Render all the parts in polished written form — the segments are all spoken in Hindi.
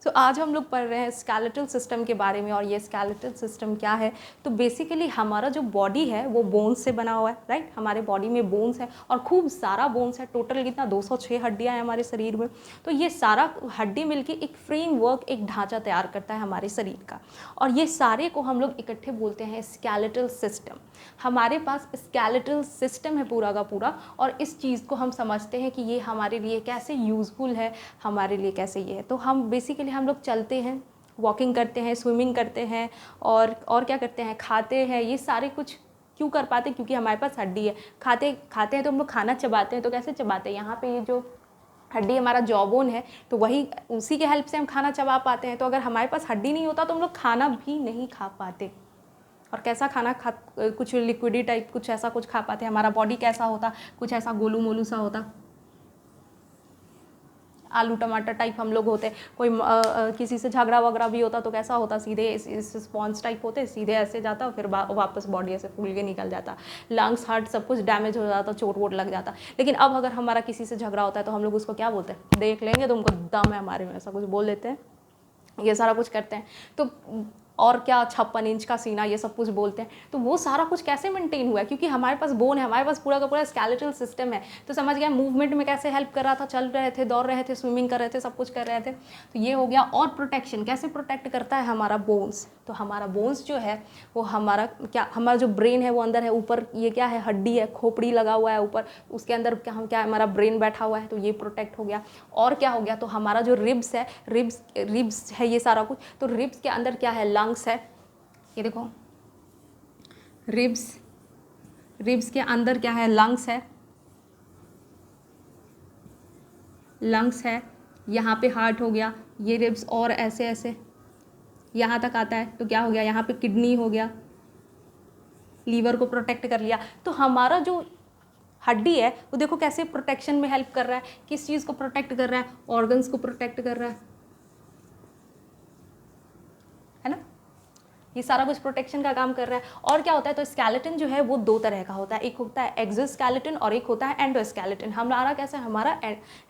सो आज हम लोग पढ़ रहे हैं स्केलेटल सिस्टम के बारे में। और ये स्केलेटल सिस्टम क्या है, तो बेसिकली हमारा जो बॉडी है वो बोन्स से बना हुआ है, राइट। हमारे बॉडी में बोन्स है और खूब सारा बोन्स है, टोटल कितना 206 हड्डियाँ हैं हमारे शरीर में। तो ये सारा हड्डी मिलके एक फ्रेमवर्क, एक ढांचा तैयार करता है हमारे शरीर का, और ये सारे को हम लोग इकट्ठे बोलते हैं स्केलेटल सिस्टम। हमारे पास स्केलेटल सिस्टम है पूरा का पूरा, और इस चीज़ को हम समझते हैं कि ये हमारे लिए कैसे यूज़फुल है, हमारे लिए कैसे ये है। तो हम बेसिकली हम लोग चलते हैं, वॉकिंग करते हैं, स्विमिंग करते हैं, और क्या करते हैं, खाते हैं। ये सारे कुछ क्यों कर पाते हैं, क्योंकि हमारे पास हड्डी है। खाते हैं तो हम लोग खाना चबाते हैं, तो कैसे चबाते हैं, यहाँ पे ये जो हड्डी हमारा जॉबोन है, तो वही उसी के हेल्प से हम खाना चबा पाते हैं। तो अगर हमारे पास हड्डी नहीं होता तो हम लोग खाना भी नहीं खा पाते। और कैसा खाना कुछ लिक्विडी टाइप कुछ ऐसा कुछ खा पाते हैं। हमारा बॉडी कैसा होता, कुछ ऐसा गोलू मोलू सा होता, आलू टमाटर टाइप हम लोग होते। कोई किसी से झगड़ा वगड़ा भी होता तो कैसा होता, सीधे इस स्पॉन्ज टाइप होते, सीधे ऐसे जाता और फिर वापस बॉडी ऐसे फूल के निकल जाता। लंग्स हार्ट सब कुछ डैमेज हो जाता, चोट वोट लग जाता। लेकिन अब अगर हमारा किसी से झगड़ा होता है तो हम लोग उसको क्या बोलते हैं, देख लेंगे तुमको दम है हमारे में, ऐसा कुछ बोल देते हैं। ये सारा कुछ करते हैं। तो और क्या 56 इंच का सीना, ये सब कुछ बोलते हैं। तो वो सारा कुछ कैसे मेंटेन हुआ है, क्योंकि हमारे पास बोन है, हमारे पास पूरा का पूरा स्केलेटल सिस्टम है। तो समझ गया मूवमेंट में कैसे हेल्प कर रहा था, चल रहे थे, दौड़ रहे थे, स्विमिंग कर रहे थे, सब कुछ कर रहे थे। तो ये हो गया। और प्रोटेक्शन कैसे प्रोटेक्ट करता है हमारा बोन्स, तो हमारा बोन्स जो है वो हमारा क्या, हमारा जो ब्रेन है वो अंदर है, ऊपर ये क्या है, हड्डी है, खोपड़ी लगा हुआ है ऊपर, उसके अंदर क्या है, हमारा ब्रेन बैठा हुआ है, तो ये प्रोटेक्ट हो गया। और क्या हो गया, तो हमारा जो रिब्स है, रिब्स है ये सारा कुछ। तो रिब्स के अंदर क्या है, लंग्स है, ये देखो रिब्स के अंदर क्या है, लंग्स है। यहाँ पे हार्ट हो गया, ये रिब्स और ऐसे ऐसे यहाँ तक आता है। तो क्या हो गया, यहाँ पे किडनी हो गया, लीवर को प्रोटेक्ट कर लिया। तो हमारा जो हड्डी है वो देखो कैसे प्रोटेक्शन में हेल्प कर रहा है, किस चीज़ को प्रोटेक्ट कर रहा है, ऑर्गन्स को प्रोटेक्ट कर रहा है ना। ये सारा कुछ प्रोटेक्शन का काम कर रहा है। और क्या होता है, तो स्केलेटन जो है वो दो तरह का होता है, एक होता है एक्सोस्केलेटन और एक होता है एंडोस्केलेटन। हमारा कैसा है, हमारा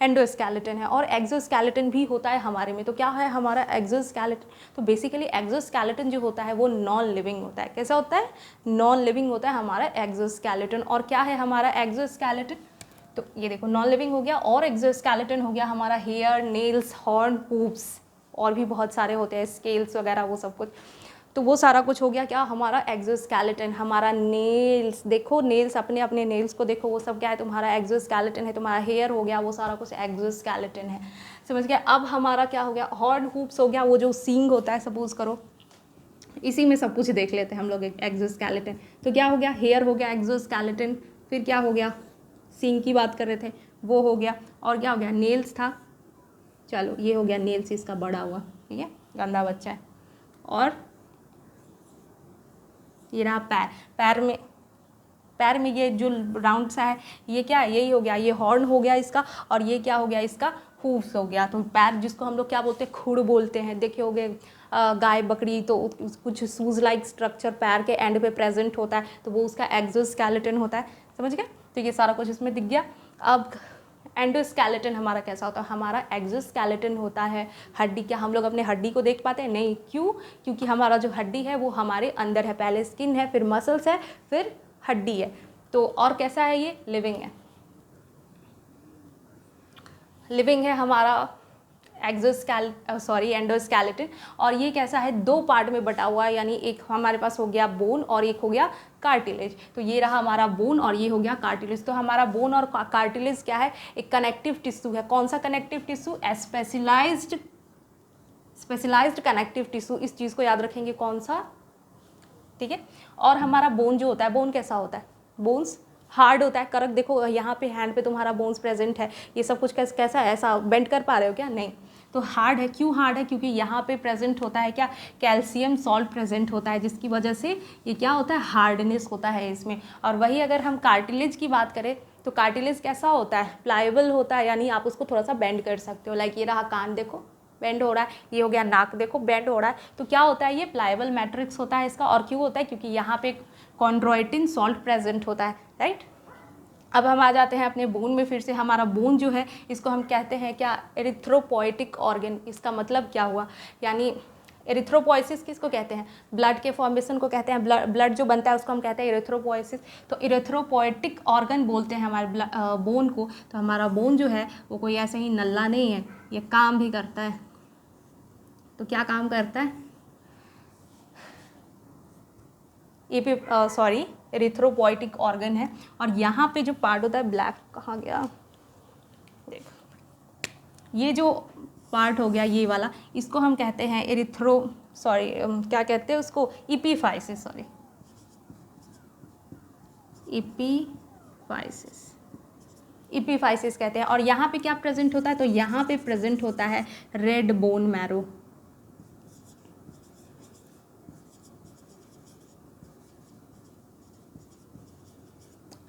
एंडोस्केलेटन है, और एक्सोस्केलेटन भी होता है हमारे में। तो क्या है हमारा एक्सोस्केलेटन, तो बेसिकली एक्सोस्केलेटन जो होता है वो नॉन लिविंग होता है। कैसा होता है, नॉन लिविंग होता है हमारा एक्सोस्केलेटन। और क्या है हमारा एक्सोस्केलेटन, तो ये देखो नॉन लिविंग हो गया। और एक्सोस्केलेटन हो गया हमारा हेयर, नेल्स, हॉर्न, हूव्स, और भी बहुत सारे होते हैं, स्केल्स वगैरह, वो सब कुछ। तो वो सारा कुछ हो गया क्या, हमारा एक्सोस्केलेटन। हमारा नेल्स देखो, नेल्स अपने अपने नेल्स को देखो, वो सब क्या है, तुम्हारा एक्सोस्केलेटन है। तुम्हारा हेयर हो गया, वो सारा कुछ एक्सोस्केलेटन है। समझ गया। अब हमारा क्या हो गया, हॉर्न, हूप्स हो गया, वो जो सींग होता है, सपोज करो इसी में सब कुछ देख लेते हैं हम लोग, एक्सोस्केलेटन। तो क्या हो गया, हेयर हो गया एक्सोस्केलेटन। फिर क्या हो गया, सींग की बात कर रहे थे, वो हो गया। और क्या हो गया, नेल्स था, चलो ये हो गया नेल्स, इसका बड़ा हुआ, ठीक है, गंदा बच्चा है। और ये रहा पैर में ये जो राउंड सा है, ये क्या है, यही हो गया, ये हॉर्न हो गया इसका। और ये क्या हो गया, इसका हूव्स हो गया। तो पैर जिसको हम लोग क्या बोलते हैं, खुर बोलते हैं। देखे होगे गाय बकरी, तो कुछ शूज लाइक स्ट्रक्चर पैर के एंड पे प्रेजेंट होता है, तो वो उसका एक्सोस्केलेटन होता है। समझ गए। तो ये सारा कुछ इसमें दिख गया। अब एंडोस्केलेटन हमारा कैसा होता है, हमारा एक्सोस्केलेटन होता है हड्डी। क्या हम लोग अपने हड्डी को देख पाते हैं, नहीं। क्यों, क्योंकि हमारा जो हड्डी है वो हमारे अंदर है, पहले स्किन है, फिर मसल्स है, फिर हड्डी है। तो और कैसा है, ये लिविंग है, लिविंग है हमारा एंडोस्केलेटन। और ये कैसा है, दो पार्ट में बटा हुआ है, यानी एक हमारे पास हो गया बोन और एक हो गया कार्टिलेज। तो ये रहा हमारा बोन और ये हो गया कार्टिलेज। तो हमारा बोन और कार्टिलेज क्या है, एक कनेक्टिव टिश्यू है। कौन सा connective tissue, specialised connective tissue. इस चीज़ को याद रखेंगे, कौन सा, ठीक है। और हमारा बोन जो होता है, बोन कैसा होता है, बोन्स हार्ड होता है, करक। देखो यहाँ पे हैंड पे तुम्हारा बोन्स प्रेजेंट है, ये सब कुछ कैसा है, ऐसा बेंड कर पा रहे हो क्या, नहीं। तो हार्ड है, क्यों हार्ड है, क्योंकि यहाँ पे प्रेजेंट होता है क्या, कैल्शियम सॉल्ट प्रेजेंट होता है, जिसकी वजह से ये क्या होता है, हार्डनेस होता है इसमें। और वही अगर हम कार्टिलेज की बात करें, तो कार्टिलेज कैसा होता है, प्लाएबल होता है, यानी आप उसको थोड़ा सा बेंड कर सकते हो। लाइक ये रहा कान, देखो बेंड हो रहा है, ये हो गया नाक, देखो बेंड हो रहा है। तो क्या होता है, ये प्लाएबल मैट्रिक्स होता है इसका। और क्यों होता है, क्योंकि यहाँ पे कॉन्ड्रोइटिन सॉल्ट प्रेजेंट होता है, राइट। अब हम आ जाते हैं अपने बोन में फिर से। हमारा बोन जो है इसको हम कहते हैं क्या, एरिथ्रोपोइटिक ऑर्गन। इसका मतलब क्या हुआ, यानी एरिथ्रोपोइसिस किसको कहते हैं, ब्लड के फॉर्मेशन को कहते हैं, ब्लड जो बनता है उसको हम कहते हैं एरिथ्रोपोइसिस। तो एरिथ्रोपोइटिक ऑर्गन बोलते हैं हमारे बोन को। तो हमारा बोन जो है वो कोई ऐसे ही नल्ला नहीं है, ये काम भी करता है। तो क्या काम करता है, एरिथ्रोपोइटिक ऑर्गन है। और यहाँ पे जो पार्ट होता है ब्लैक, कहाँ गया, देखो ये जो पार्ट हो गया ये वाला, इसको हम कहते हैं क्या कहते हैं उसको, इपीफाइसिस, इपीफाइसिस कहते हैं। और यहाँ पे क्या प्रेजेंट होता है, तो यहाँ पे प्रेजेंट होता है red bone marrow.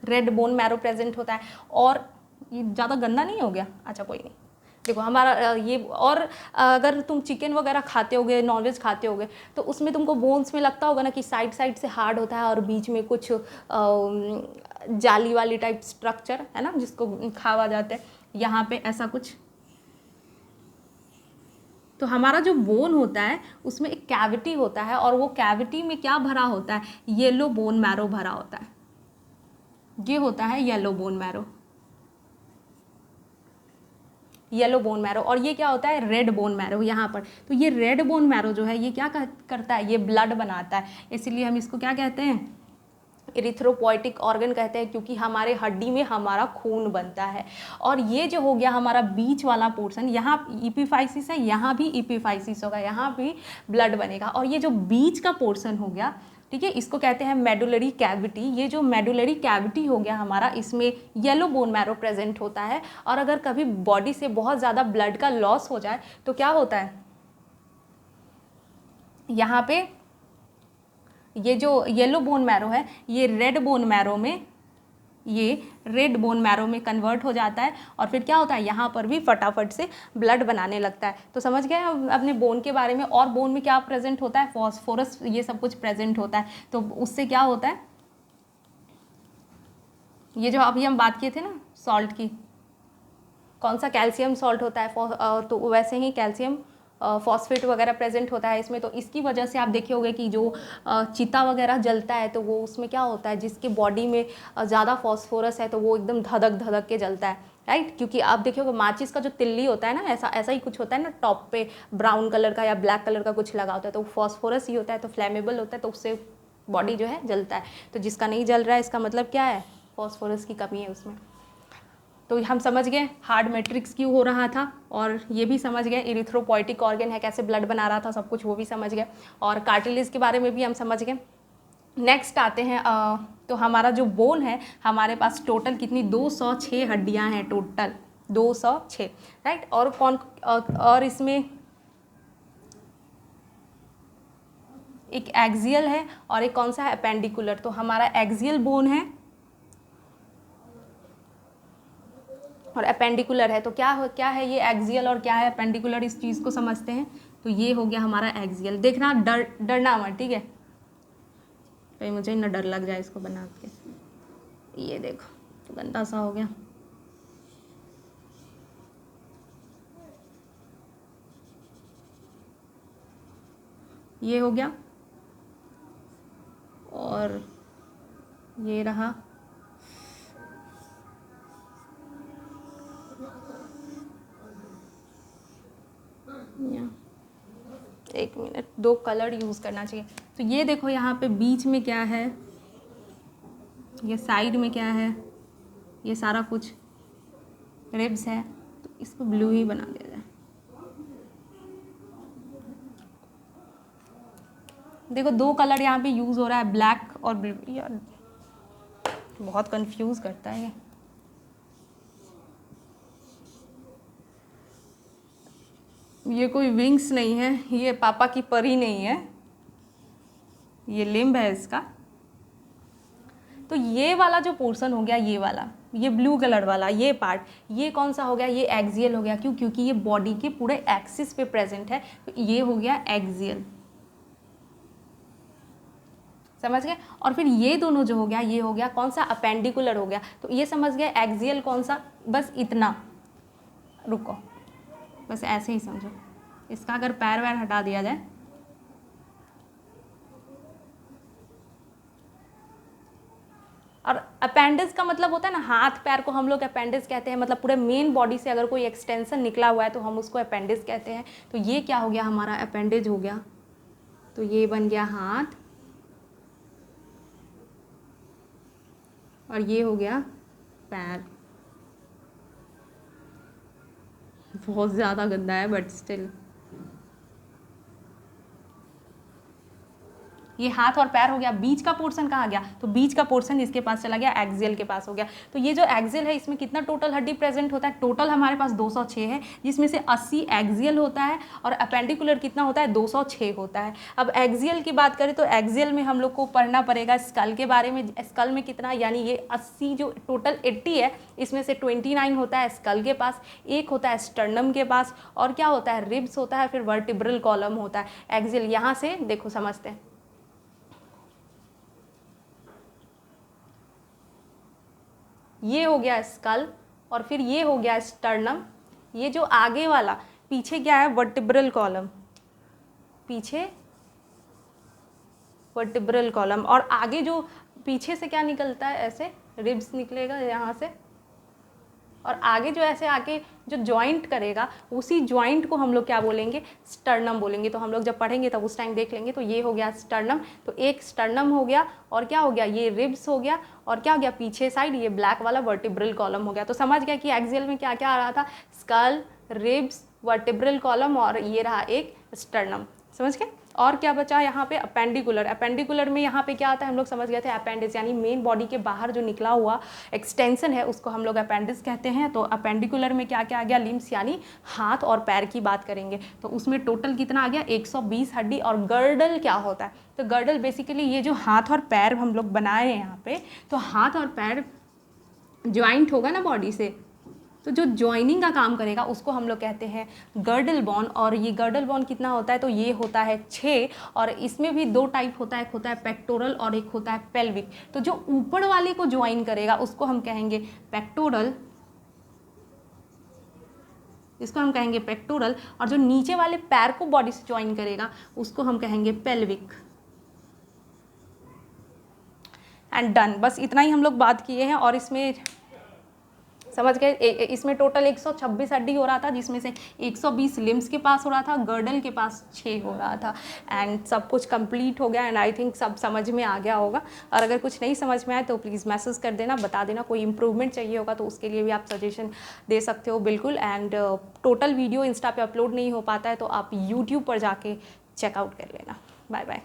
Red bone marrow present होता है। और ये ज़्यादा गंदा नहीं हो गया, अच्छा कोई नहीं। देखो हमारा ये, और अगर तुम चिकन वगैरह खाते होगे, नॉनवेज खाते होगे, तो उसमें तुमको बोन्स में लगता होगा ना कि साइड से हार्ड होता है और बीच में कुछ जाली वाली टाइप स्ट्रक्चर है ना, जिसको खावा जाता है, यहाँ पे ऐसा कुछ। तो हमारा जो बोन होता है उसमें एक कैविटी होता है, और वो कैविटी में क्या भरा होता है, येलो बोन मैरो भरा होता है। ये होता है येलो बोन मैरो, और ये क्या होता है, रेड बोन मैरो यहाँ पर। तो ये रेड बोन मैरो जो है ये क्या करता है, ये ब्लड बनाता है, इसलिए हम इसको क्या कहते हैं, एरिथ्रोपोइटिक ऑर्गन कहते हैं, क्योंकि हमारे हड्डी में हमारा खून बनता है। और ये जो हो गया हमारा बीच वाला पोर्शन, यहाँ इपीफाइसिस है, यहाँ भी इपीफाइसिस होगा, यहाँ भी ब्लड बनेगा। और ये जो बीच का पोर्शन हो गया, ठीक है, इसको कहते हैं मेडुलरी कैविटी। ये जो मेडुलरी कैविटी हो गया हमारा, इसमें येलो बोन मैरो प्रेजेंट होता है। और अगर कभी बॉडी से बहुत ज़्यादा ब्लड का लॉस हो जाए तो क्या होता है, यहाँ पे ये जो येलो बोन मैरो है ये रेड बोन मैरो में कन्वर्ट हो जाता है। और फिर क्या होता है, यहाँ पर भी फटाफट से ब्लड बनाने लगता है। तो समझ गए अपने बोन के बारे में। और बोन में क्या प्रेजेंट होता है, फॉस्फोरस, ये सब कुछ प्रेजेंट होता है। तो उससे क्या होता है, ये जो अभी हम बात किए थे ना सॉल्ट की, कौन सा, कैल्शियम सॉल्ट होता है, तो वैसे ही कैल्शियम फॉस्फेट वगैरह प्रेजेंट होता है इसमें। तो इसकी वजह से आप देखे होंगे कि जो चिता वगैरह जलता है तो वो उसमें क्या होता है, जिसके बॉडी में ज़्यादा फॉस्फोरस है तो वो एकदम धधक के जलता है, राइट। क्योंकि आप देखे होंगे माचिस का जो तिल्ली होता है ना, ऐसा ही कुछ होता है ना, टॉप पे ब्राउन कलर का या ब्लैक कलर का कुछ लगा होता है, तो वो फॉस्फोरस ही होता है, तो फ्लेमेबल होता है, तो उससे बॉडी जो है जलता है। तो जिसका नहीं जल रहा है इसका मतलब क्या है, फॉस्फोरस की कमी है उसमें। तो हम समझ गए हार्ड मैट्रिक्स क्यों हो रहा था, और ये भी समझ गए एरिथ्रोपोइटिक ऑर्गन है, कैसे ब्लड बना रहा था, सब कुछ वो भी समझ गए। और कार्टिलेज के बारे में भी हम समझ गए। नेक्स्ट आते हैं, तो हमारा जो बोन है, हमारे पास टोटल कितनी, 206 हड्डियां हैं टोटल, 206, राइट। और इसमें एक एक्सियल है और एक कौन सा है, अपेंडिकुलर। तो हमारा एक्सियल बोन है और अपेंडिकुलर है। तो क्या है ये एक्सियल और क्या है अपेंडिकुलर, इस चीज़ को समझते हैं। तो ये हो गया हमारा एक्सियल। देखना डरना मत, ठीक है, कहीं मुझे ना डर लग जाए इसको बना के। ये देखो गंदा सा हो गया। ये हो गया और ये रहा, एक मिनट, 2 कलर यूज़ करना चाहिए। तो ये देखो यहाँ पे बीच में क्या है, ये साइड में क्या है, ये सारा कुछ रिब्स है, तो इसको ब्लू ही बना दिया जाए। देखो 2 कलर यहाँ पे यूज़ हो रहा है, ब्लैक और ब्लू। यार बहुत कंफ्यूज करता है ये कोई विंग्स नहीं है, ये पापा की परी नहीं है, ये लिम्ब है इसका। तो ये वाला जो पोर्शन हो गया, ये वाला, ये ब्लू कलर वाला ये पार्ट, ये कौन सा हो गया, ये एक्सियल हो गया। क्यों, क्योंकि ये बॉडी के पूरे एक्सिस पे प्रेजेंट है, तो ये हो गया एक्सियल। समझ गए। और फिर ये दोनों जो हो गया, ये हो गया कौन सा, अपेंडिकुलर हो गया। तो ये समझ गए एक्सियल कौन सा, बस इतना, रुको बस ऐसे ही समझो। इसका अगर पैर वैर हटा दिया जाए, और अपेंडिक्स का मतलब होता है ना, हाथ पैर को हम लोग अपेंडिक्स कहते हैं, मतलब पूरे मेन बॉडी से अगर कोई एक्सटेंशन निकला हुआ है तो हम उसको अपेंडिक्स कहते हैं। तो ये क्या हो गया हमारा, अपेंडेज हो गया। तो ये बन गया हाथ और ये हो गया पैर। बहुत ज़्यादा गंदा है बट स्टिल, ये हाथ और पैर हो गया। बीच का पोर्शन कहाँ गया, तो बीच का पोर्शन इसके पास चला गया, एक्सियल के पास हो गया। तो ये जो एक्सियल है इसमें कितना टोटल हड्डी प्रेजेंट होता है, टोटल हमारे पास 206 है, जिसमें से 80 एक्सियल होता है और अपेंडिकुलर कितना होता है, 206 होता है। अब एक्सियल की बात करें तो एक्सियल में हम लोग को पढ़ना पड़ेगा स्कल के बारे में। स्कल में कितना, यानी ये 80 जो टोटल 80 है, इसमें से 29 होता है स्कल के पास, 1 होता है स्टर्नम के पास, और क्या होता है, रिब्स होता है, फिर वर्टिब्रल कॉलम होता है। एक्सियल यहाँ से देखो समझते हैं, ये हो गया स्कल और फिर ये हो गया स्टर्नम। ये जो आगे वाला, पीछे क्या है, वर्टिब्रल कॉलम, पीछे वर्टिब्रल कॉलम, और आगे जो पीछे से क्या निकलता है, ऐसे रिब्स निकलेगा यहाँ से, और आगे जो ऐसे आके जो जॉइंट करेगा, उसी जॉइंट को हम लोग क्या बोलेंगे, स्टर्नम बोलेंगे। तो हम लोग जब पढ़ेंगे तब उस टाइम देख लेंगे। तो ये हो गया स्टर्नम, तो एक स्टर्नम हो गया, और क्या हो गया, ये रिब्स हो गया, और क्या हो गया पीछे साइड, ये ब्लैक वाला वर्टिब्रल कॉलम हो गया। तो समझ गया कि एक्सियल में क्या क्या आ रहा था, स्कल, रिब्स, वर्टिब्रल कॉलम, और ये रहा एक स्टर्नम। समझ गए। और क्या बचा यहाँ पे, अपेंडिकुलर। अपेंडिकुलर में यहाँ पे क्या आता है, हम लोग समझ गए थे अपेंडिक्स, यानी मेन बॉडी के बाहर जो निकला हुआ एक्सटेंशन है उसको हम लोग अपेंडिक्स कहते हैं। तो अपेंडिकुलर में क्या क्या आ गया, लिम्स यानी हाथ और पैर की बात करेंगे तो उसमें टोटल कितना आ गया, 120 हड्डी। और गर्डल क्या होता है, तो गर्डल बेसिकली ये जो हाथ और पैर हम लोग बनाए हैं यहाँ पे, तो हाथ और पैर ज्वाइंट होगा ना बॉडी से, तो जो ज्वाइनिंग का काम करेगा उसको हम लोग कहते हैं गर्डल बोन। और ये गर्डल बोन कितना होता है, तो ये होता है 6, और इसमें भी 2 टाइप होता है, एक होता है पेक्टोरल और एक होता है पेल्विक। तो जो ऊपर वाले को ज्वाइन करेगा उसको हम कहेंगे पेक्टोरल, इसको हम कहेंगे पेक्टोरल, और जो नीचे वाले पैर को बॉडी से ज्वाइन करेगा उसको हम कहेंगे पेल्विक। एंड डन, बस इतना ही हम लोग बात किए हैं। और इसमें समझ गए, इसमें टोटल 126 हड्डी हो रहा था, जिसमें से 120 लिम्स के पास हो रहा था, गर्डल के पास 6 हो रहा था। एंड सब कुछ कंप्लीट हो गया, एंड आई थिंक सब समझ में आ गया होगा। और अगर कुछ नहीं समझ में आए तो प्लीज़ मैसेज कर देना, बता देना। कोई इंप्रूवमेंट चाहिए होगा तो उसके लिए भी आप सजेशन दे सकते हो, बिल्कुल। एंड टोटल वीडियो इंस्टा पे अपलोड नहीं हो पाता है तो आप यूट्यूब पर जाके चेकआउट कर लेना। Bye bye.